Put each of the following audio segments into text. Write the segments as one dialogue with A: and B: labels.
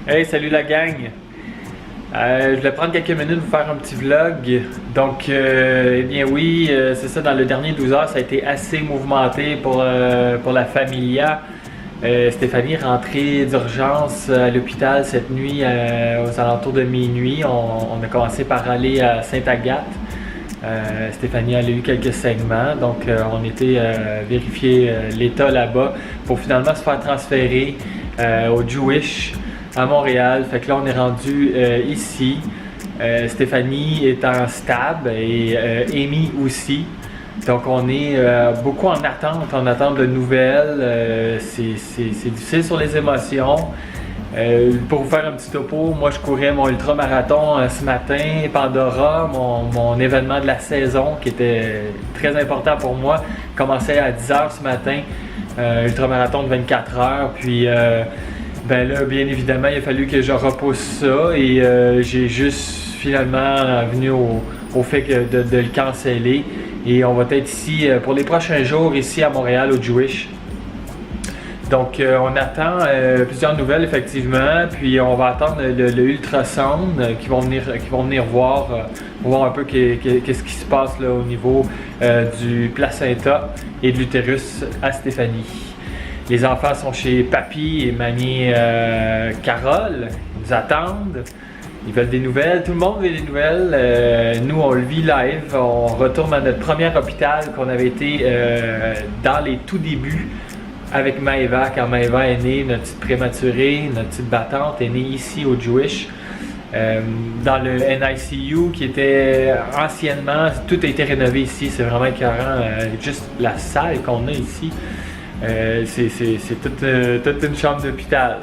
A: Hey, salut la gang! Je voulais prendre quelques minutes pour vous faire un petit vlog. Donc, eh bien oui, c'est ça, dans le dernier 12 heures, ça a été assez mouvementé pour la familia. Stéphanie est rentrée d'urgence à l'hôpital cette nuit aux alentours de minuit. On a commencé par aller à Sainte-Agathe. Stéphanie a eu quelques saignements, donc on était vérifier l'état là-bas pour finalement se faire transférer au Jewish à Montréal. Fait que là on est rendu ici. Stéphanie est en stab et Amy aussi. Donc on est beaucoup en attente de nouvelles. C'est difficile sur les émotions. Pour vous faire un petit topo, moi je courais mon ultramarathon ce matin, Pandora, mon événement de la saison qui était très important pour moi, commençait à 10h ce matin, ultramarathon de 24 heures, puis ben là bien évidemment il a fallu que je repousse ça et j'ai juste finalement venu au fait de le canceller et on va être ici pour les prochains jours ici à Montréal au Jewish. Donc, on attend plusieurs nouvelles, effectivement, puis on va attendre le ultrasound qui vont venir voir un peu qu'est-ce qui se passe là, au niveau du placenta et de l'utérus à Stéphanie. Les enfants sont chez Papy et Mamie Carole, ils nous attendent, ils veulent des nouvelles, tout le monde veut des nouvelles. Nous, on le vit live, on retourne à notre premier hôpital qu'on avait été dans les tout débuts, avec Maëva, quand Maëva est née, notre petite prématurée, notre petite battante est née ici au Jewish, dans le NICU qui était anciennement, tout a été rénové ici, c'est vraiment écœurant, juste la salle qu'on a ici, c'est toute une chambre d'hôpital.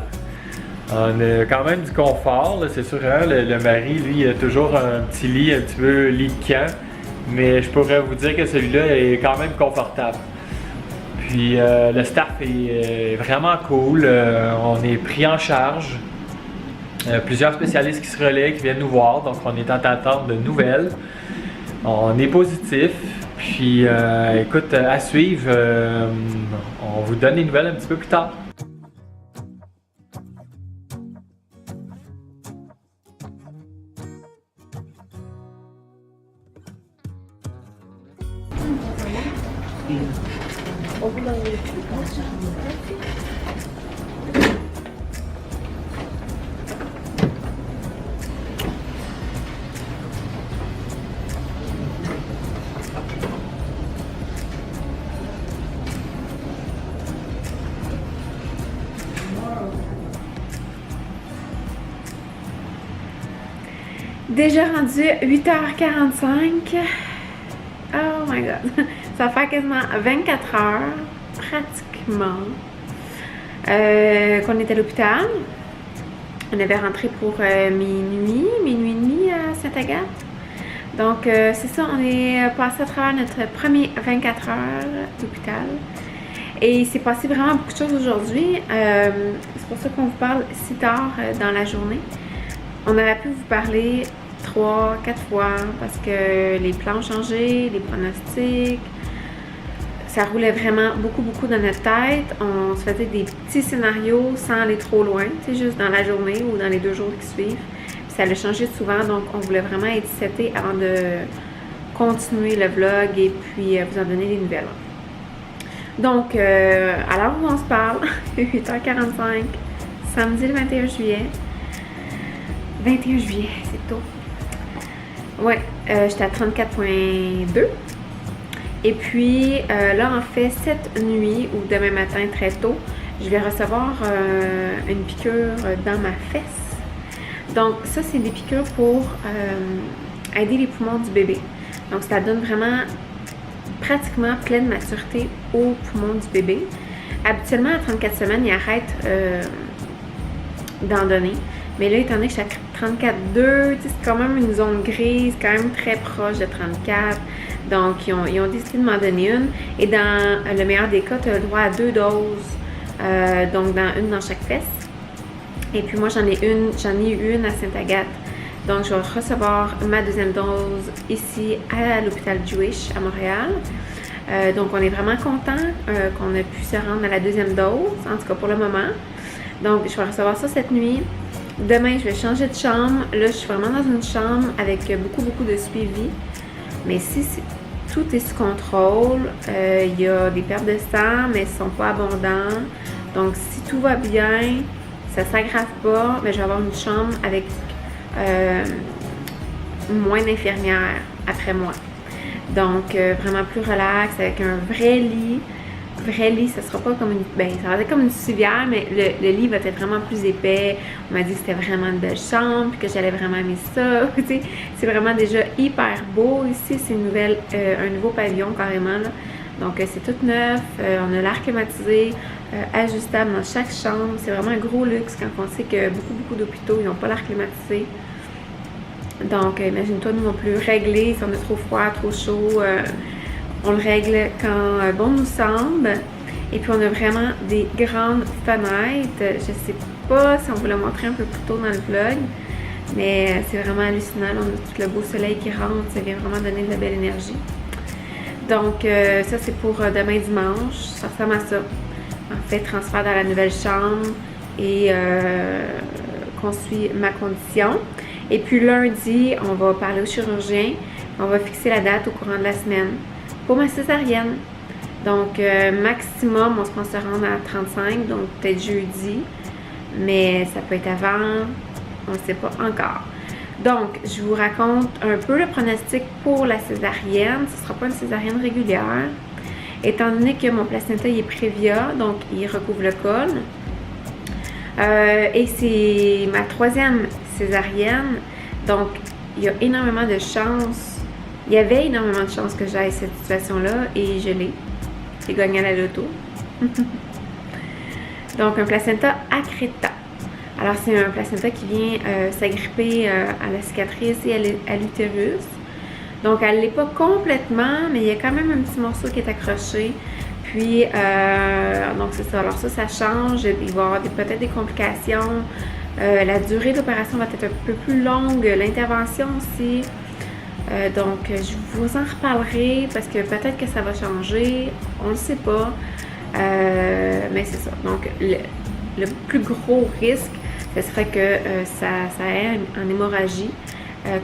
A: On a quand même du confort, c'est sûr, hein? Le mari, lui, il a toujours un petit lit, un petit peu lit de camp, mais je pourrais vous dire que celui-là est quand même confortable. Puis le staff est vraiment cool, on est pris en charge. Plusieurs spécialistes qui se relaient, qui viennent nous voir, donc on est en attente de nouvelles. On est positif, puis écoute, à suivre, on vous donne les nouvelles un petit peu plus tard.
B: Déjà rendu 8h45. Oh my god. Ça fait quasiment 24 heures, pratiquement, qu'on est à l'hôpital. On avait rentré pour minuit et demi à Sainte-Agathe. Donc c'est ça, on est passé à travers notre premier 24 heures d'hôpital. Et il s'est passé vraiment beaucoup de choses aujourd'hui. C'est pour ça qu'on vous parle si tard dans la journée. On aurait pu vous parler 3-4 fois parce que les plans ont changé, les pronostics, ça roulait vraiment beaucoup dans notre tête. On se faisait des petits scénarios sans aller trop loin, tu sais, juste dans la journée ou dans les 2 jours qui suivent. Puis ça a changé souvent, donc on voulait vraiment être seté avant de continuer le vlog et puis vous en donner des nouvelles. Donc, à l'heure où on se parle, 8h45, samedi le 21 juillet. 21 juillet, c'est tôt. Ouais, j'étais à 34,2. Et puis là, en fait, cette nuit ou demain matin, très tôt, je vais recevoir une piqûre dans ma fesse. Donc ça, c'est des piqûres pour aider les poumons du bébé. Donc ça donne vraiment pratiquement pleine maturité aux poumons du bébé. Habituellement, à 34 semaines, ils arrêtent d'en donner. Mais là, étant donné que je suis à 34,2, c'est quand même une zone grise, quand même très proche de 34. Donc, ils ont décidé de m'en donner une. Et dans le meilleur des cas, tu as le droit à 2 doses. Donc, une dans chaque fesse. Et puis moi, j'en ai eu une à Sainte-Agathe. Donc, je vais recevoir ma 2e dose ici à l'hôpital Jewish à Montréal. Donc, on est vraiment content qu'on a pu se rendre à la deuxième dose, en tout cas pour le moment. Donc, je vais recevoir ça cette nuit. Demain, je vais changer de chambre. Là, je suis vraiment dans une chambre avec beaucoup de suivi. Mais si tout est sous contrôle, il y a des pertes de sang, mais elles ne sont pas abondantes. Donc, si tout va bien, ça ne s'aggrave pas, mais je vais avoir une chambre avec moins d'infirmières après moi. Donc, vraiment plus relax, avec un vrai lit. Vrai lit, ça sera pas comme une... Ben, ça va être comme une civière, mais le lit va être vraiment plus épais. On m'a dit que c'était vraiment une belle chambre, puis que j'allais vraiment aimer ça. C'est vraiment déjà hyper beau ici. C'est un nouveau pavillon carrément, là. Donc, c'est tout neuf. On a l'air climatisé, ajustable dans chaque chambre. C'est vraiment un gros luxe quand on sait que beaucoup d'hôpitaux, ils n'ont pas l'air climatisé. Donc, imagine-toi, nous, on peut régler si on a trop froid, trop chaud. On le règle quand bon nous semble. Et puis, on a vraiment des grandes fenêtres. Je sais pas si on vous l'a montré un peu plus tôt dans le vlog, mais c'est vraiment hallucinant. On a tout le beau soleil qui rentre. Ça vient vraiment donner de la belle énergie. Donc, ça, c'est pour demain dimanche. Ça ressemble à ça. En fait, transfert dans la nouvelle chambre et qu'on suit ma condition. Et puis, lundi, on va parler au chirurgien. On va fixer la date au courant de la semaine pour ma césarienne. Donc, maximum, on se pense se rendre à 35, donc peut-être jeudi. Mais ça peut être avant, on ne sait pas encore. Donc, je vous raconte un peu le pronostic pour la césarienne. Ce ne sera pas une césarienne régulière. Étant donné que mon placenta il est Prévia, donc il recouvre le col. Et c'est ma 3e césarienne. Donc, il y a énormément de chances. Il y avait énormément de chances que j'aille cette situation-là et je l'ai. J'ai gagné à la loto. Donc, un placenta accreta. Alors, c'est un placenta qui vient s'agripper à la cicatrice et à l'utérus. Donc, elle ne l'est pas complètement, mais il y a quand même un petit morceau qui est accroché. Puis, donc c'est ça. Alors ça change. Il va y avoir peut-être des complications. La durée de l'opération va être un peu plus longue. L'intervention aussi. Donc, je vous en reparlerai parce que peut-être que ça va changer. On ne le sait pas. Mais c'est ça. Donc, le plus gros risque, ce serait que ça ait en hémorragie.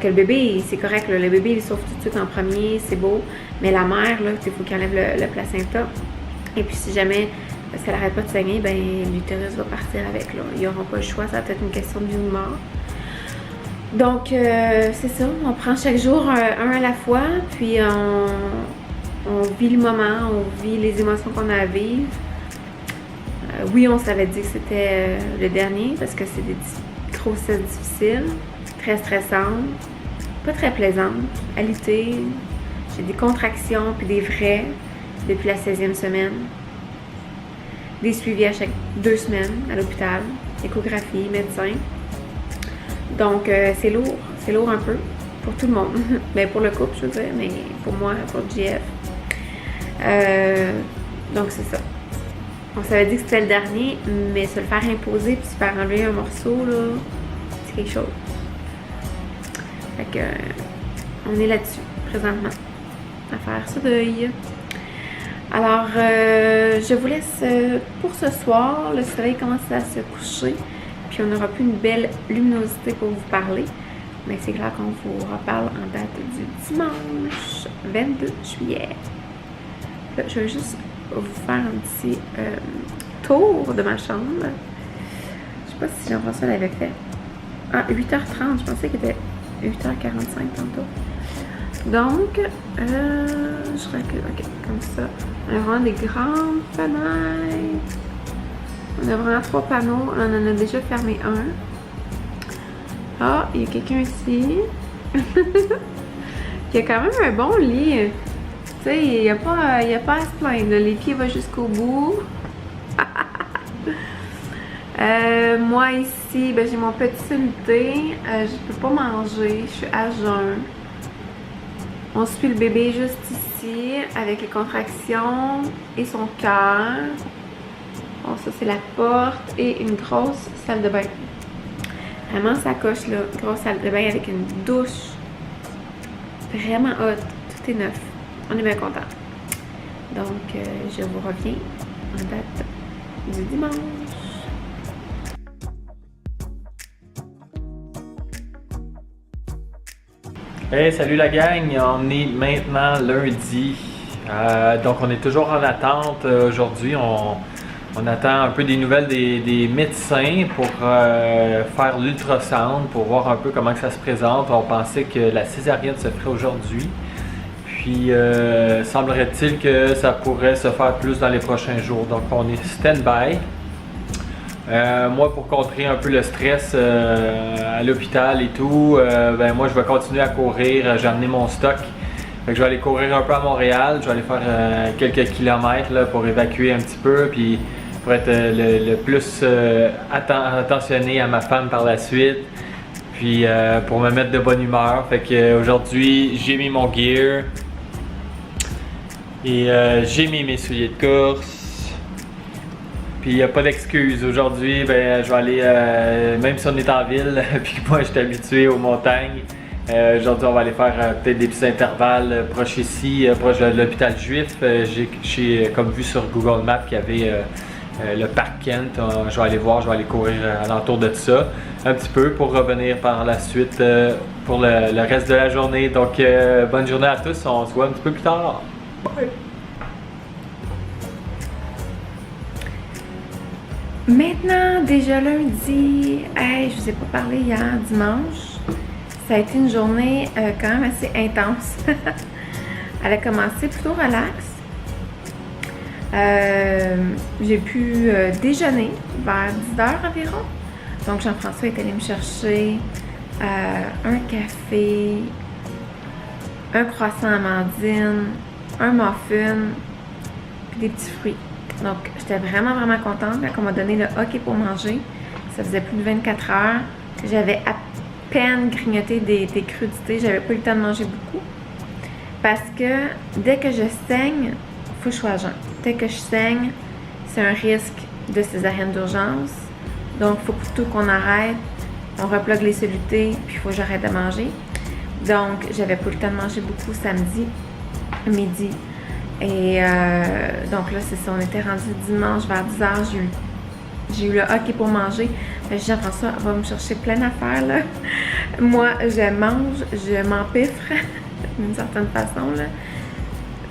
B: Que le bébé, c'est correct, là, le bébé il sauve tout de suite en premier, c'est beau, mais la mère, là, il faut qu'elle enlève le placenta. Et puis si jamais ça n'arrête pas de saigner, ben l'utérus va partir avec, là. Ils n'auront pas le choix, ça va être une question de vie ou de mort. Donc, c'est ça, on prend chaque jour un à la fois, puis on vit le moment, on vit les émotions qu'on a à vivre. Oui, on s'avait dit que c'était le dernier, parce que c'est des grossesses difficiles. Très stressante, pas très plaisante, alitée. J'ai des contractions puis des vrais depuis la 16e semaine. Des suivis à chaque 2 semaines à l'hôpital, échographie, médecin. Donc c'est lourd un peu pour tout le monde. Ben pour le couple je veux dire, mais pour moi, pour JF. Donc c'est ça. On s'avait dit que c'était le dernier, mais se le faire imposer puis se faire enlever un morceau là, c'est quelque chose. Fait que, on est là-dessus, présentement, à faire ce deuil. Alors, je vous laisse pour ce soir. Le soleil commence à se coucher, puis on n'aura plus une belle luminosité pour vous parler. Mais c'est clair qu'on vous reparle en date du dimanche 22 juillet. Là, je vais juste vous faire un petit tour de ma chambre. Je sais pas si Jean-François l'avait fait. Ah, 8h30, je pensais qu'il était 8h45 tantôt. Donc, je recule, ok, comme ça. On a vraiment des grandes fenêtres. On a vraiment 3 panneaux. On en a déjà fermé un. Ah, il y a quelqu'un ici. Il y a quand même un bon lit. Tu sais, il n'y a pas à se plaindre. Les pieds vont jusqu'au bout. Moi ici, ben, j'ai mon petit soluté. Je peux pas manger, je suis à jeun. On suit le bébé juste ici avec les contractions et son cœur. Bon, ça c'est la porte et une grosse salle de bain. Vraiment ça coche là, grosse salle de bain avec une douche. Vraiment hot, tout est neuf. On est bien content. Donc, je vous reviens en date du dimanche.
A: Hey, salut la gang, on est maintenant lundi. Donc on est toujours en attente. Aujourd'hui, on attend un peu des nouvelles des médecins pour faire l'ultrasound, pour voir un peu comment que ça se présente. On pensait que la césarienne se ferait aujourd'hui. Puis semblerait-il que ça pourrait se faire plus dans les prochains jours. Donc on est stand-by. Moi, pour contrer un peu le stress à l'hôpital et tout, ben moi je vais continuer à courir. J'ai amené mon stock. Fait que je vais aller courir un peu à Montréal. Je vais aller faire quelques kilomètres là, pour évacuer un petit peu. Puis pour être le plus attentionné à ma femme par la suite. Puis pour me mettre de bonne humeur. Fait que aujourd'hui, j'ai mis mon gear. Et j'ai mis mes souliers de course. Puis il n'y a pas d'excuse. Aujourd'hui, ben, je vais aller, même si on est en ville, puis moi je suis habitué aux montagnes, aujourd'hui on va aller faire peut-être des petits intervalles proches ici, proche de l'hôpital juif. J'ai comme vu sur Google Maps qu'il y avait le parc Kent. Je vais aller voir, je vais aller courir alentour de ça un petit peu pour revenir par la suite pour le reste de la journée. Donc bonne journée à tous, on se voit un petit peu plus tard. Bye!
B: Maintenant, déjà lundi, hey, je vous ai pas parlé hier, dimanche. Ça a été une journée quand même assez intense. Elle a commencé plutôt relax. J'ai pu déjeuner vers 10h environ. Donc Jean-François est allé me chercher un café, un croissant amandine, un muffin, puis des petits fruits. Donc, j'étais vraiment contente quand on m'a donné le hockey pour manger. Ça faisait plus de 24 heures. J'avais à peine grignoté des crudités. J'avais pas eu le temps de manger beaucoup. Parce que dès que je saigne, il faut que je sois à jeun. Dès que je saigne, c'est un risque de césarienne d'urgence. Donc, il faut plutôt qu'on arrête. On replogue les solutés, puis il faut que j'arrête de manger. Donc, j'avais pas eu le temps de manger beaucoup samedi, midi. Et donc là, c'est ça, on était rendu dimanche vers 10h, j'ai eu le hockey pour manger. Jean-François va me chercher plein d'affaires, là. Moi, je mange, je m'empiffre, d'une certaine façon, là.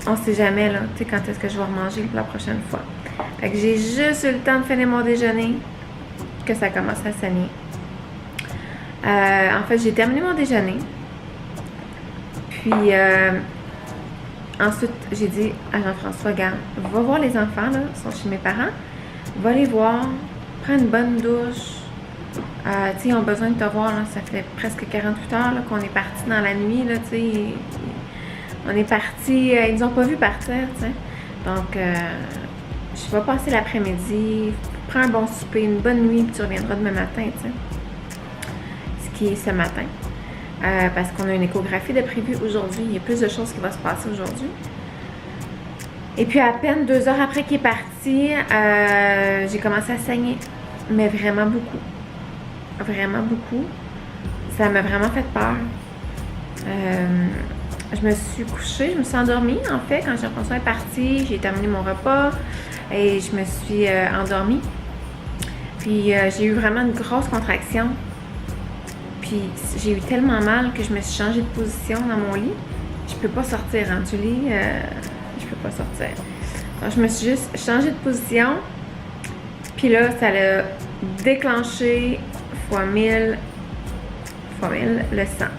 B: On sait jamais, là, tu sais, quand est-ce que je vais remanger la prochaine fois. Fait que j'ai juste eu le temps de finir mon déjeuner, que ça commence à saigner. En fait, j'ai terminé mon déjeuner. Puis... ensuite, j'ai dit à Jean-François, regarde, va voir les enfants, là, ils sont chez mes parents, va les voir, prends une bonne douche. Tu sais, ils ont besoin de te voir, là, ça fait presque 48 heures là, qu'on est partis dans la nuit, là, tu sais. On est partis, ils nous ont pas vu partir, tu sais. Donc, je vais passer l'après-midi, prends un bon souper, une bonne nuit, puis tu reviendras demain matin, tu sais. Ce qui est ce matin. Parce qu'on a une échographie de prévue aujourd'hui. Il y a plus de choses qui vont se passer aujourd'hui. Et puis à peine 2 heures après qu'il est parti, j'ai commencé à saigner. Mais vraiment beaucoup. Vraiment beaucoup. Ça m'a vraiment fait peur. Je me suis couchée, je me suis endormie en fait. Quand Jean-François est parti, j'ai terminé mon repas et je me suis endormie. Puis j'ai eu vraiment une grosse contraction. Puis j'ai eu tellement mal que je me suis changée de position dans mon lit. Je peux pas sortir du lit. Je peux pas sortir. Donc, je me suis juste changée de position. Puis là, ça l'a déclenché fois 1000 le sang.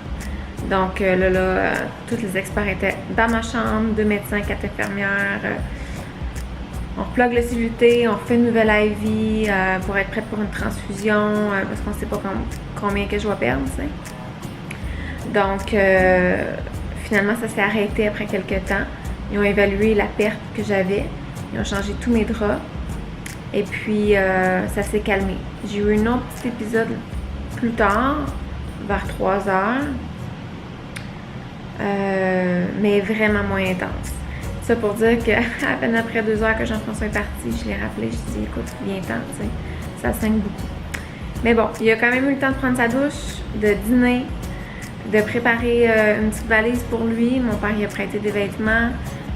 B: Donc là, tous les experts étaient dans ma chambre, 2 médecins, 4 infirmières. On replogue le CVT, on refait une nouvelle IV pour être prête pour une transfusion parce qu'on ne sait pas combien que je vais perdre, tu sais. Donc, finalement, ça s'est arrêté après quelques temps. Ils ont évalué la perte que j'avais. Ils ont changé tous mes draps. Et puis, ça s'est calmé. J'ai eu un autre petit épisode plus tard, vers 3 heures, mais vraiment moins intense. Ça pour dire qu'à peine après 2 heures que Jean-François est parti, je l'ai rappelé, je dis écoute, viens-t'en, tu sais, ça saigne beaucoup. Mais bon, il a quand même eu le temps de prendre sa douche, de dîner, de préparer une petite valise pour lui. Mon père il a prêté des vêtements.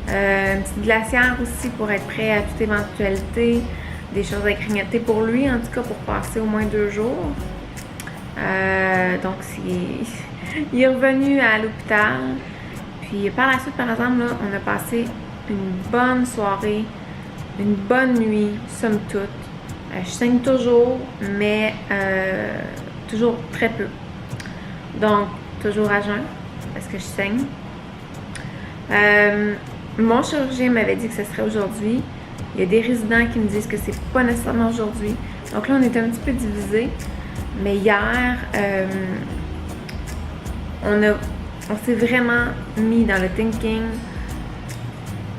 B: Une petite glacière aussi pour être prêt à toute éventualité. Des choses à grignoter pour lui, en tout cas pour passer au moins 2 jours. Donc, il est revenu à l'hôpital. Puis par la suite, par exemple, là, on a passé une bonne soirée, une bonne nuit, somme toute. Je saigne toujours, mais toujours très peu. Donc, toujours à jeun, parce que je saigne. Mon chirurgien m'avait dit que ce serait aujourd'hui. Il y a des résidents qui me disent que c'est pas nécessairement aujourd'hui. Donc là, on est un petit peu divisés. Mais hier, on s'est vraiment mis dans le thinking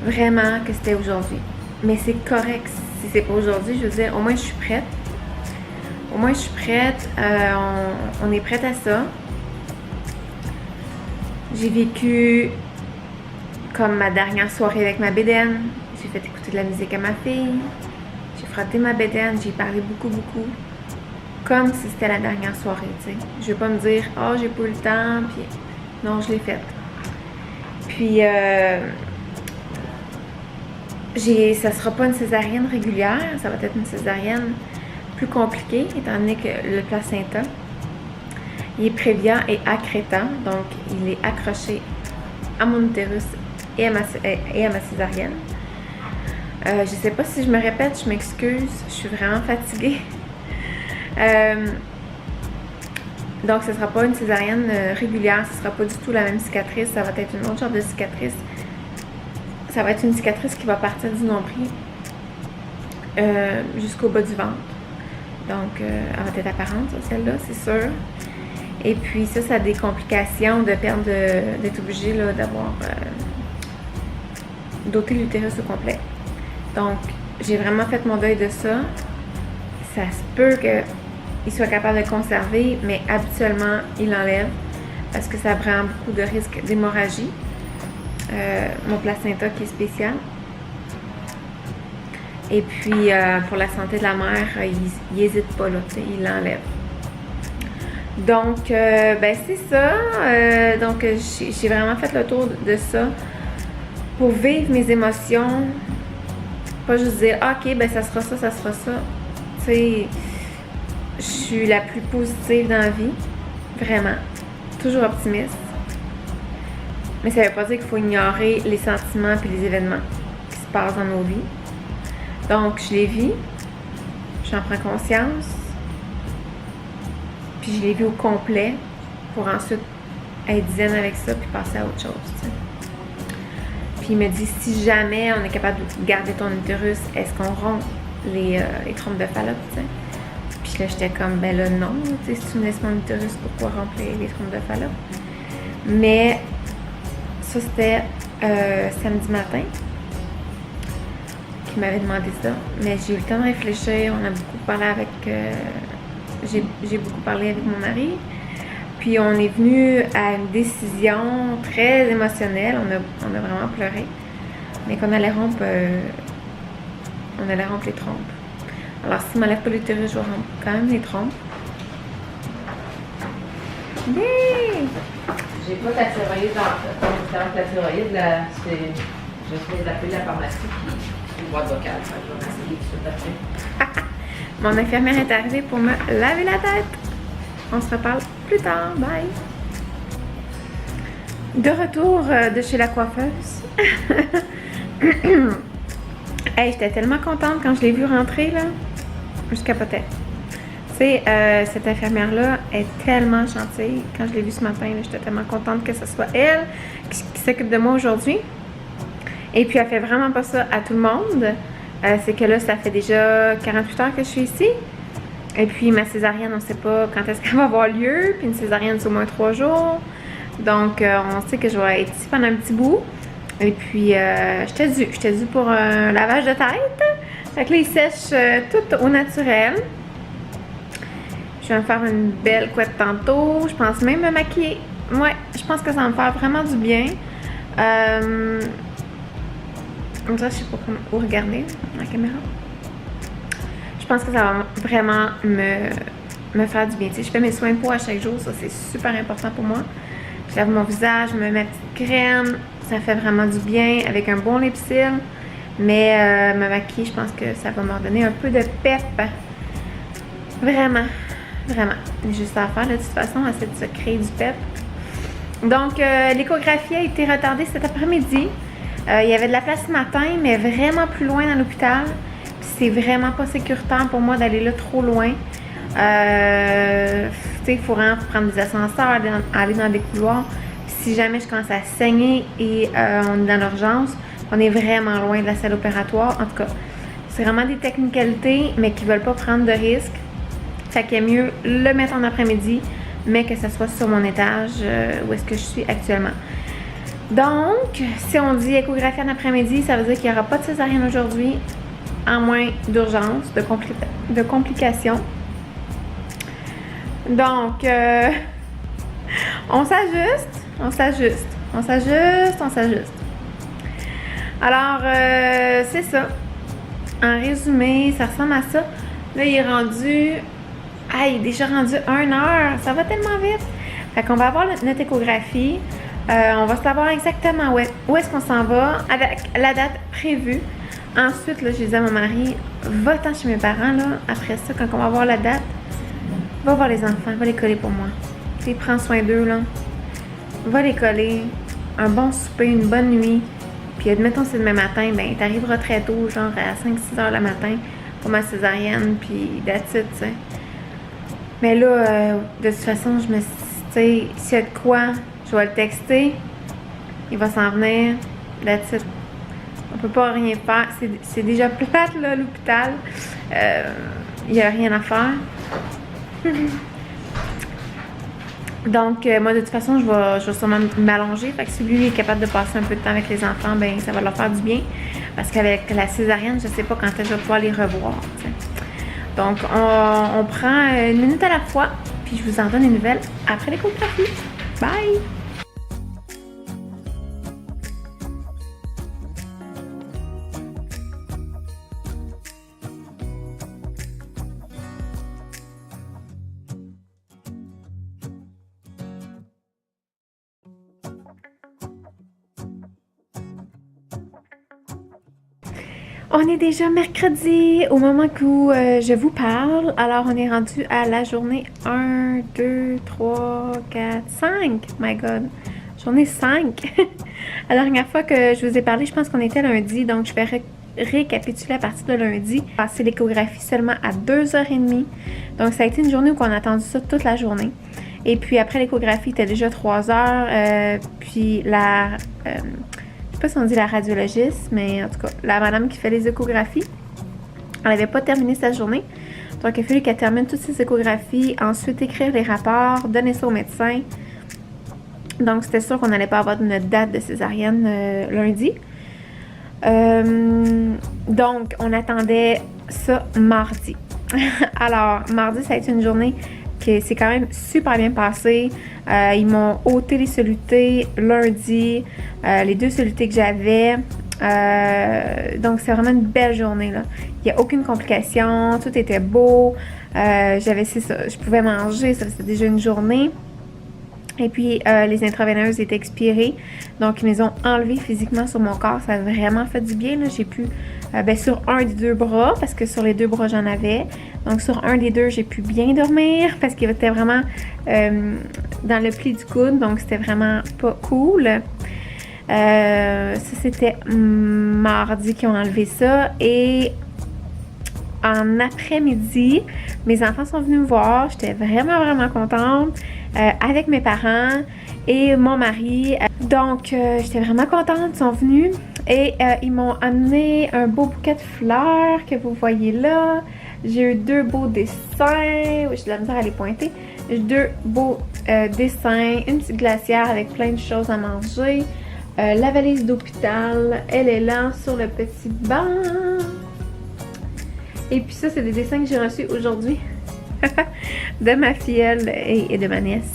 B: vraiment que c'était aujourd'hui. Mais c'est correct si c'est pas aujourd'hui. Je veux dire, au moins je suis prête. Au moins je suis prête. On est prête à ça. J'ai vécu comme ma dernière soirée avec ma bédaine. J'ai fait écouter de la musique à ma fille. J'ai frotté ma bédaine. J'ai parlé beaucoup. Comme si c'était la dernière soirée, tu sais. Je vais pas me dire, oh, j'ai pas eu le temps, puis non, je l'ai faite. Puis, ça sera pas une césarienne régulière, ça va être une césarienne plus compliquée, étant donné que le placenta, il est préviant et accrétant, donc il est accroché à mon utérus et à ma césarienne. Je sais pas si je me répète, je m'excuse, je suis vraiment fatiguée. Donc, ce ne sera pas une césarienne régulière, ce ne sera pas du tout la même cicatrice, ça va être une autre genre de cicatrice. Ça va être une cicatrice qui va partir du nombril jusqu'au bas du ventre. Donc, elle va être apparente, celle-là, c'est sûr. Et puis, ça a des complications de perdre, d'être obligé là, d'avoir d'ôter l'utérus au complet. Donc, j'ai vraiment fait mon deuil de ça. Ça se peut qu'il soit capable de conserver, mais habituellement, il l'enlève parce que ça prend beaucoup de risques d'hémorragie. Mon placenta qui est spécial. Et puis, pour la santé de la mère, il n'hésite pas, là, il l'enlève. Donc, c'est ça. Donc, j'ai vraiment fait le tour de ça pour vivre mes émotions. Pas juste dire, OK, ça sera ça, ça sera ça. Tu sais, je suis la plus positive dans la vie. Vraiment. Toujours optimiste. Mais ça ne veut pas dire qu'il faut ignorer les sentiments et les événements qui se passent dans nos vies. Donc, je les vis. J'en prends conscience. Puis je les vis au complet pour ensuite être zen avec ça puis passer à autre chose. T'sais. Puis il me dit, si jamais on est capable de garder ton utérus, est-ce qu'on rompt les trompes de Fallope, t'sais? Puis là, j'étais comme, là, non. Si tu me laisses mon utérus, pourquoi rompre les trompes de Fallope? Mais ça, c'était samedi matin qu'il m'avait demandé ça. Mais j'ai eu le temps de réfléchir. On a beaucoup parlé avec... j'ai beaucoup parlé avec mon mari. Puis on est venu à une décision très émotionnelle. On a vraiment pleuré. Mais qu'on allait rompre... on allait rompre les trompes. Alors, s'il ne m'enlève pas l'utérus, je vais rompre quand même les trompes. Yeah!
C: J'ai pas ta thyroïde dans la thyroïde, là, je vais d'appeler la pharmacie puis une boîte vocale. Je vais m'essayer tout de suite après.
B: Mon infirmière est arrivée pour me laver la tête. On se reparle plus tard. Bye! De retour de chez la coiffeuse. Hey, j'étais tellement contente quand je l'ai vue rentrer, là. Je capotais. Tu sais, cette infirmière-là est tellement gentille. Quand je l'ai vue ce matin, j'étais tellement contente que ce soit elle qui s'occupe de moi aujourd'hui. Et puis, elle fait vraiment pas ça à tout le monde. C'est que là, ça fait déjà 48 heures que je suis ici. Et puis, ma césarienne, on ne sait pas quand est-ce qu'elle va avoir lieu. Puis, une césarienne, c'est au moins 3 jours. Donc, on sait que je vais être ici pendant un petit bout. Et puis, j'étais due pour un lavage de tête. Fait que là, il sèche tout au naturel. Je vais me faire une belle couette tantôt. Je pense même me maquiller. Ouais, je pense que ça va me faire vraiment du bien. Comme ça, je sais pas où regarder la caméra. Je pense que ça va vraiment me faire du bien. Tu sais, je fais mes soins de peau à chaque jour. Ça, c'est super important pour moi. Je lave mon visage, je me mets ma petite crème. Ça fait vraiment du bien avec un bon lipsil. Mais me maquiller, je pense que ça va me redonner un peu de pep. Vraiment, vraiment. Juste à faire de toute façon, à de se créer du pep. Donc, l'échographie a été retardée cet après-midi. Il y avait de la place ce matin, mais vraiment plus loin dans l'hôpital. C'est vraiment pas sécuritaire pour moi d'aller là trop loin. Il faut vraiment prendre des ascenseurs, aller dans des couloirs. Si jamais je commence à saigner et on est dans l'urgence, on est vraiment loin de la salle opératoire. En tout cas, c'est vraiment des technicalités, mais qui ne veulent pas prendre de risques. Fait qu'il est mieux le mettre en après-midi, mais que ça soit sur mon étage où est-ce que je suis actuellement. Donc, si on dit échographie en après-midi, ça veut dire qu'il n'y aura pas de césarienne aujourd'hui, à moins d'urgence, de complications. Donc, on s'ajuste. Alors, c'est ça. En résumé, ça ressemble à ça. Là, il est rendu... Ah, il est déjà rendu 1h. Ça va tellement vite. Fait qu'on va avoir notre échographie. On va savoir exactement où est-ce qu'on s'en va avec la date prévue. Ensuite, là, je disais à mon mari, va-t'en chez mes parents, là. Après ça, quand on va voir la date, va voir les enfants, va les coller pour moi. Tu prends soin d'eux, là. Va les coller. Un bon souper, une bonne nuit. Puis admettons c'est demain matin, ben t'arriveras très tôt, genre à 5-6 heures le matin pour ma césarienne, puis that's it, tu sais. Mais là, de toute façon, je me suis dit, tu sais, s'il y a de quoi, je vais le texter. Il va s'en venir. That's it. On peut pas rien faire. C'est déjà plate, là, l'hôpital. Il n'y a rien à faire. Donc, moi, de toute façon, je vais sûrement m'allonger. Fait que si lui est capable de passer un peu de temps avec les enfants, ben ça va leur faire du bien. Parce qu'avec la césarienne, je sais pas quand je vais pouvoir les revoir. T'sais. Donc, on prend une minute à la fois. Puis, je vous en donne une nouvelle après l'échographie. Bye! On est déjà mercredi au moment où je vous parle. Alors, on est rendu à la journée 1, 2, 3, 4, 5. My God! Journée 5. La dernière fois que je vous ai parlé, je pense qu'on était lundi. Donc, je vais récapituler à partir de lundi. J'ai passé l'échographie seulement à 2h30. Donc, ça a été une journée où on a attendu ça toute la journée. Et puis, après l'échographie, il était déjà 3h. Puis, je sais pas si on dit la radiologiste, mais en tout cas, la madame qui fait les échographies, elle n'avait pas terminé sa journée. Donc, il a fallu qu'elle termine toutes ses échographies, ensuite écrire les rapports, donner ça au médecin. Donc, c'était sûr qu'on n'allait pas avoir notre date de césarienne lundi. Donc, on attendait ça mardi. Alors, mardi, ça a été une journée qui s'est quand même super bien passée. Ils m'ont ôté les solutés lundi, les 2 solutés que j'avais. Donc, c'est vraiment une belle journée, là. Il n'y a aucune complication, tout était beau. C'est ça, je pouvais manger, ça faisait déjà une journée. Et puis, les intraveineuses étaient expirées. Donc, ils me les ont enlevées physiquement sur mon corps. Ça a vraiment fait du bien, là. J'ai pu, sur un des 2 bras, parce que sur les 2 bras, j'en avais. Donc, sur un des 2, j'ai pu bien dormir, parce qu'il était vraiment dans le pli du coude. Donc, c'était vraiment pas cool. Ça, c'était mardi qu'ils ont enlevé ça. Et en après-midi, mes enfants sont venus me voir. J'étais vraiment, vraiment contente. Avec mes parents et mon mari. Donc, j'étais vraiment contente. Ils sont venus et ils m'ont amené un beau bouquet de fleurs que vous voyez là. J'ai eu 2 beaux dessins. Oui, j'ai de la misère à les pointer. J'ai 2 beaux dessins. Une petite glacière avec plein de choses à manger. La valise d'hôpital. Elle est là sur le petit banc. Et puis ça, c'est des dessins que j'ai reçus aujourd'hui. De ma filleule et de ma nièce.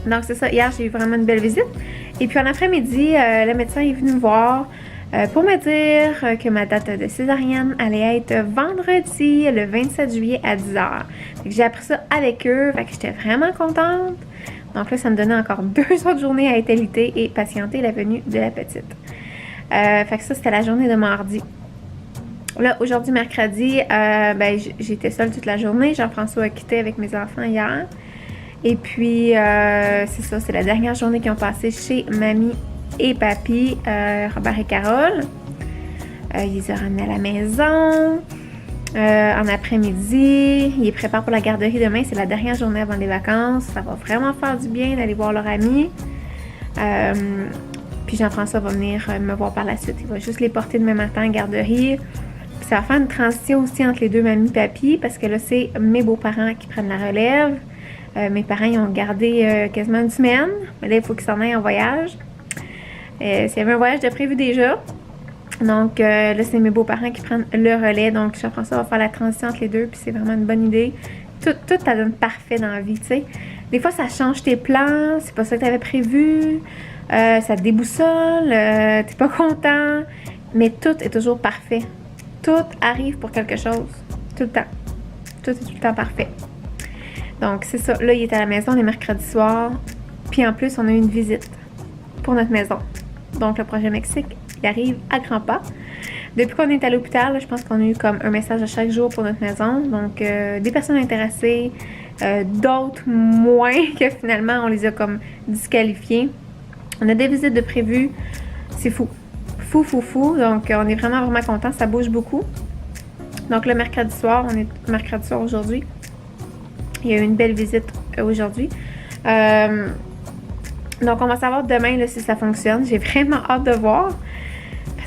B: Donc c'est ça, hier j'ai eu vraiment une belle visite. Et puis en après-midi, le médecin est venu me voir pour me dire que ma date de césarienne allait être vendredi, le 27 juillet à 10h. J'ai appris ça avec eux, fait que j'étais vraiment contente. Donc là, ça me donnait encore 2 autres journées à être alitée et patienter la venue de la petite. Fait que ça, c'était la journée de mardi. Là, aujourd'hui, mercredi, j'étais seule toute la journée. Jean-François a quitté avec mes enfants hier. Et puis, c'est ça, c'est la dernière journée qu'ils ont passé chez mamie et papy, Robert et Carole. Ils les ont ramenés à la maison. En après-midi, ils les préparent pour la garderie demain. C'est la dernière journée avant les vacances. Ça va vraiment faire du bien d'aller voir leurs amis. Puis Jean-François va venir me voir par la suite. Il va juste les porter demain matin en garderie. Puis ça va faire une transition aussi entre les deux mamies et papy parce que là, c'est mes beaux-parents qui prennent la relève. Mes parents, ils ont gardé quasiment une semaine. Mais là, il faut qu'ils s'en aillent en voyage. Il y avait un voyage de prévu déjà. Donc là, c'est mes beaux-parents qui prennent le relais. Donc Jean-François va faire la transition entre les deux. Puis c'est vraiment une bonne idée. Tout ça donne parfait dans la vie, tu sais. Des fois, ça change tes plans. C'est pas ça que tu avais prévu. Ça te déboussole. T'es pas content. Mais tout est toujours parfait. Tout arrive pour quelque chose. Tout le temps. Tout est tout le temps parfait. Donc, c'est ça. Là, il est à la maison les mercredis soirs. Puis en plus, on a eu une visite pour notre maison. Donc, le projet Mexique, il arrive à grands pas. Depuis qu'on est à l'hôpital, je pense qu'on a eu comme un message à chaque jour pour notre maison. Donc, des personnes intéressées, d'autres moins, que finalement, on les a comme disqualifiées. On a des visites de prévues. C'est fou. Fou. Donc, on est vraiment contents. Ça bouge beaucoup. Donc, le mercredi soir, on est mercredi soir aujourd'hui. Il y a eu une belle visite aujourd'hui. Donc, on va savoir demain là, si ça fonctionne. J'ai vraiment hâte de voir.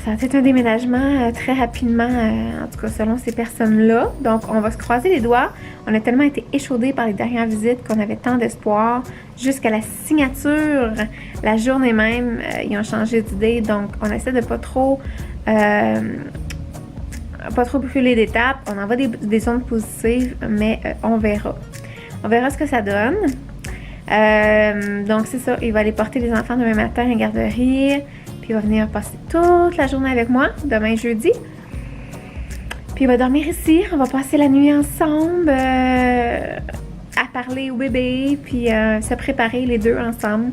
B: Ça va être un déménagement très rapidement, en tout cas selon ces personnes-là. Donc, on va se croiser les doigts. On a tellement été échaudés par les dernières visites qu'on avait tant d'espoir. Jusqu'à la signature, la journée même, ils ont changé d'idée. Donc, on essaie de pas trop brûler d'étapes. On envoie des ondes positives, mais on verra. On verra ce que ça donne. Donc, c'est ça. Il va aller porter les enfants demain matin à la garderie. Puis il va venir passer toute la journée avec moi, demain jeudi. Puis il va dormir ici. On va passer la nuit ensemble, à parler au bébé, puis se préparer les deux ensemble.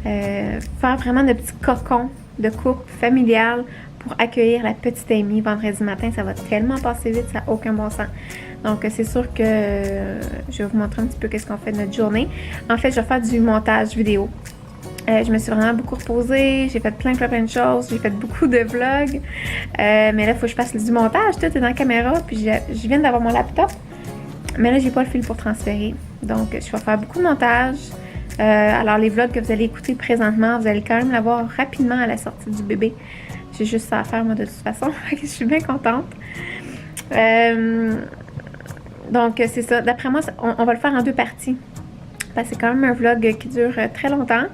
B: Faire vraiment de petits cocons de couple familial pour accueillir la petite Amy vendredi matin. Ça va tellement passer vite, ça n'a aucun bon sens. Donc, c'est sûr que je vais vous montrer un petit peu qu'est-ce qu'on fait de notre journée. En fait, je vais faire du montage vidéo. Je me suis vraiment beaucoup reposée, j'ai fait plein de choses, j'ai fait beaucoup de vlogs, mais là il faut que je fasse du montage, tout est dans la caméra, puis je viens d'avoir mon laptop, mais là j'ai pas le fil pour transférer, donc je vais faire beaucoup de montage. Alors les vlogs que vous allez écouter présentement, vous allez quand même l'avoir rapidement à la sortie du bébé. J'ai juste ça à faire moi de toute façon, je suis bien contente. Donc c'est ça, d'après moi on va le faire en 2 parties. Parce que c'est quand même un vlog qui dure très longtemps.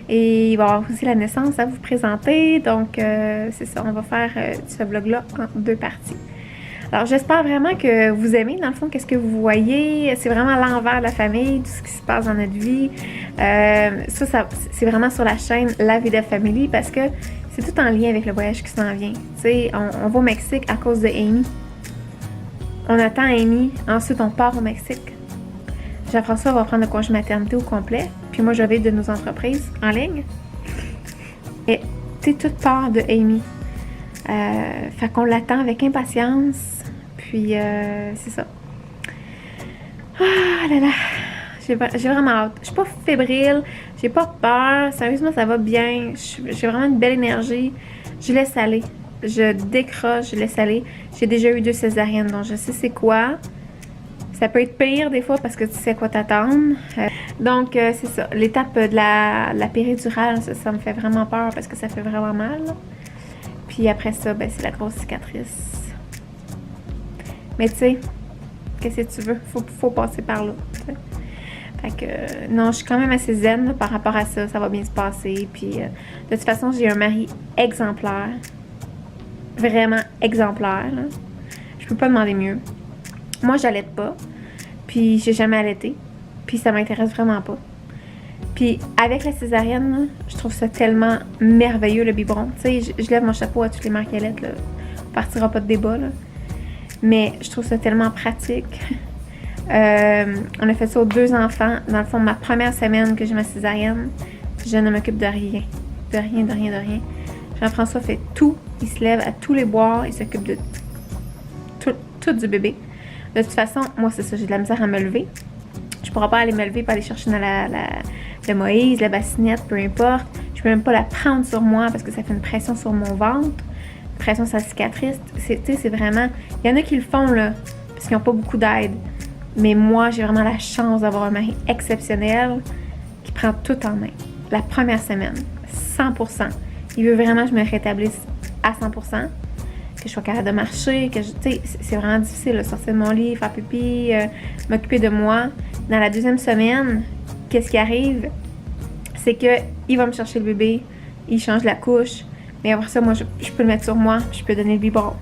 B: Et il va y avoir aussi la naissance à vous présenter. Donc, c'est ça, on va faire ce vlog-là en 2 parties. Alors, j'espère vraiment que vous aimez, dans le fond, qu'est-ce que vous voyez. C'est vraiment l'envers de la famille, tout ce qui se passe dans notre vie. Ça c'est vraiment sur la chaîne La Vida Family parce que c'est tout en lien avec le voyage qui s'en vient. Tu sais, on va au Mexique à cause de Amy. On attend Amy, ensuite on part au Mexique. Jean-François va prendre le congé maternité au complet. Puis moi, je vais de nos entreprises en ligne. Et tu sais, toute part de Amy. Fait qu'on l'attend avec impatience. Puis, c'est ça. Ah là là. J'ai vraiment hâte. Je suis pas fébrile. J'ai pas peur. Sérieusement, ça va bien. J'ai vraiment une belle énergie. Je laisse aller. Je décroche, je laisse aller. J'ai déjà eu 2 césariennes, donc je sais c'est quoi. Ça peut être pire des fois parce que tu sais à quoi t'attendre. Donc, c'est ça. L'étape de la péridurale, ça me fait vraiment peur parce que ça fait vraiment mal. Puis après ça, ben, c'est la grosse cicatrice. Mais tu sais, qu'est-ce que tu veux? Faut passer par là. T'sais. Fait que, non, je suis quand même assez zen là, par rapport à ça. Ça va bien se passer. Puis, de toute façon, j'ai un mari exemplaire. Vraiment exemplaire. Là. Je peux pas demander mieux. Moi, j'allaite pas, puis j'ai jamais allaité, puis ça m'intéresse vraiment pas. Puis avec la césarienne, là, je trouve ça tellement merveilleux, le biberon. Tu sais, je lève mon chapeau à toutes les marques qui allaitent, là. On partira pas de débat, là. Mais je trouve ça tellement pratique. On a fait ça aux 2 enfants. Dans le fond, ma première semaine que j'ai ma césarienne, je ne m'occupe de rien. De rien, de rien, de rien. Jean-François fait tout. Il se lève à tous les boires. Il s'occupe de tout du bébé. De toute façon, moi, c'est ça. J'ai de la misère à me lever. Je ne pourrais pas aller me lever pour aller chercher dans le Moïse, la bassinette, peu importe. Je peux même pas la prendre sur moi parce que ça fait une pression sur mon ventre. Une pression sur la cicatrice. C'est vraiment... Il y en a qui le font, là, parce qu'ils n'ont pas beaucoup d'aide. Mais moi, j'ai vraiment la chance d'avoir un mari exceptionnel qui prend tout en main. La première semaine, 100%. Il veut vraiment que je me rétablisse à 100%, que je sois capable de marcher, que c'est vraiment difficile de sortir de mon lit, faire pipi, m'occuper de moi. Dans la 2e semaine, qu'est-ce qui arrive? C'est qu'il va me chercher le bébé, il change la couche, mais après ça, moi, je peux le mettre sur moi, je peux donner le biberon.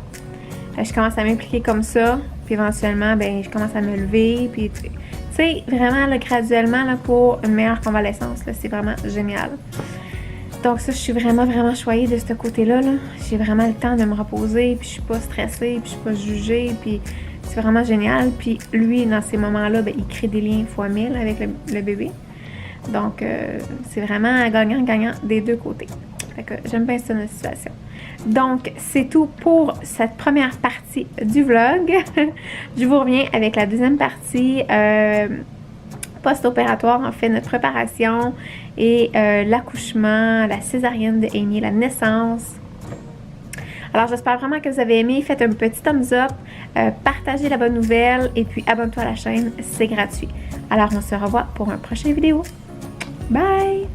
B: Je commence à m'impliquer comme ça, puis éventuellement, ben, je commence à me lever, puis tu sais, vraiment, là, graduellement, là, pour une meilleure convalescence, là, c'est vraiment génial. Donc ça, je suis vraiment, vraiment choyée de ce côté-là, là. J'ai vraiment le temps de me reposer, puis je suis pas stressée, puis je suis pas jugée, puis c'est vraiment génial. Puis lui, dans ces moments-là, ben, il crée des liens fois 1000 avec le bébé. Donc, c'est vraiment gagnant-gagnant des 2 côtés. Fait que j'aime bien ça, notre situation. Donc, c'est tout pour cette première partie du vlog. Je vous reviens avec la 2e partie post-opératoire, en fait, notre préparation et l'accouchement, la césarienne de Amy, la naissance. Alors, j'espère vraiment que vous avez aimé. Faites un petit thumbs up, partagez la bonne nouvelle et puis abonne-toi à la chaîne, c'est gratuit. Alors, on se revoit pour un prochain vidéo. Bye!